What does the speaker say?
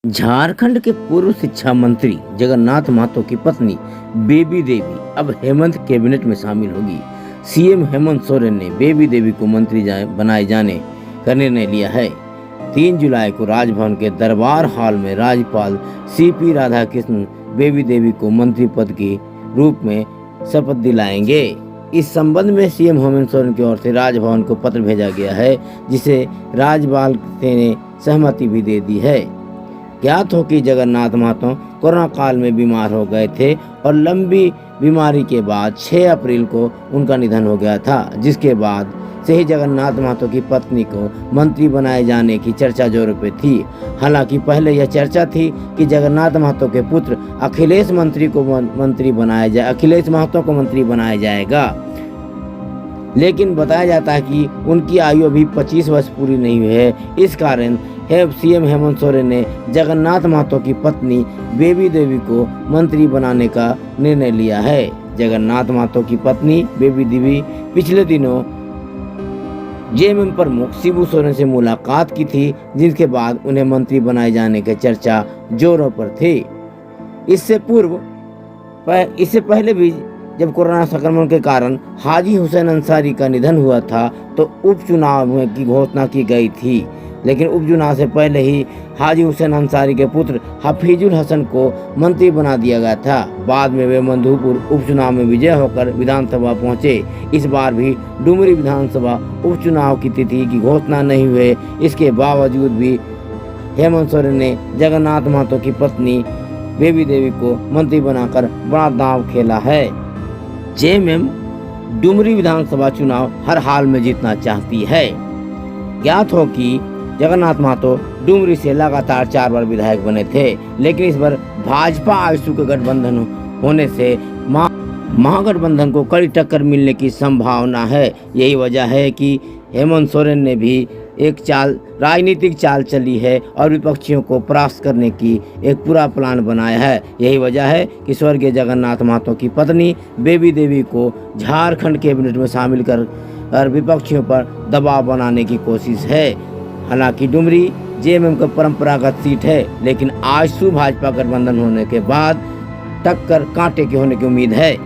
झारखंड के पूर्व शिक्षा मंत्री जगन्नाथ महतो की पत्नी बेबी देवी अब हेमंत कैबिनेट में शामिल होगी। सीएम हेमंत सोरेन ने बेबी देवी को मंत्री बनाए जाने का निर्णय लिया है। 3 जुलाई को राजभवन के दरबार हॉल में राज्यपाल सीपी राधाकृष्णन बेबी देवी को मंत्री पद के रूप में शपथ दिलाएंगे। इस संबंध में सीएम हेमंत सोरेन की ओर से राजभवन को पत्र भेजा गया है, जिसे राज्यपाल ने सहमति भी दे दी है। ज्ञात हो कि जगन्नाथ महतो कोरोना काल में बीमार हो गए थे और लंबी बीमारी के बाद 6 अप्रैल को उनका निधन हो गया था, जिसके बाद से ही जगन्नाथ महतो की पत्नी को मंत्री बनाए जाने की चर्चा जोरों पे थी। हालांकि पहले यह चर्चा थी कि जगन्नाथ महतो के पुत्र अखिलेश महतो को मंत्री बनाया जाएगा, लेकिन बताया जाता है कि उनकी आयु अभी 25 वर्ष पूरी नहीं हुई है। इस कारण सीएम हेमंत सोरेन ने जगन्नाथ महतो की पत्नी बेबी देवी को मंत्री बनाने का निर्णय लिया है। जगन्नाथ महतो की पत्नी बेबी देवी पिछले दिनों जेएमएम प्रमुख शिबू सोरेन से मुलाकात की थी, जिसके बाद उन्हें मंत्री बनाए जाने की चर्चा जोरों पर थी। इससे पहले भी जब कोरोना संक्रमण के कारण हाजी हुसैन अंसारी का निधन हुआ था तो उपचुनाव की घोषणा की गई थी, लेकिन उपचुनाव से पहले ही हाजी हुसैन अंसारी के पुत्र हफीजुल हसन को मंत्री बना दिया गया था। बाद में वे मधुपुर उपचुनाव में विजय होकर विधानसभा पहुंचे। इस बार भी डुमरी विधानसभा उपचुनाव की तिथि की घोषणा नहीं हुए, इसके बावजूद भी हेमंत सोरेन ने जगन्नाथ महतो की पत्नी बेबी देवी को मंत्री बनाकर बड़ा दांव खेला है। जेएमएम डुमरी विधानसभा चुनाव हर हाल में जीतना चाहती है। ज्ञात हो कि जगन्नाथ महतो डुमरी से लगातार 4 बार विधायक बने थे, लेकिन इस बार भाजपा आजसू के गठबंधन होने से महागठबंधन को कड़ी टक्कर मिलने की संभावना है। यही वजह है कि हेमंत सोरेन ने भी एक राजनीतिक चाल चली है और विपक्षियों को परास्त करने की एक पूरा प्लान बनाया है। यही वजह है कि स्वर्गीय जगन्नाथ महतो की पत्नी बेबी देवी को झारखंड कैबिनेट में शामिल कर विपक्षियों पर दबाव बनाने की कोशिश है। हालांकि डुमरी जेएमएम का परंपरागत सीट है, लेकिन आजसू भाजपा गठबंधन होने के बाद टक्कर कांटे की होने की उम्मीद है।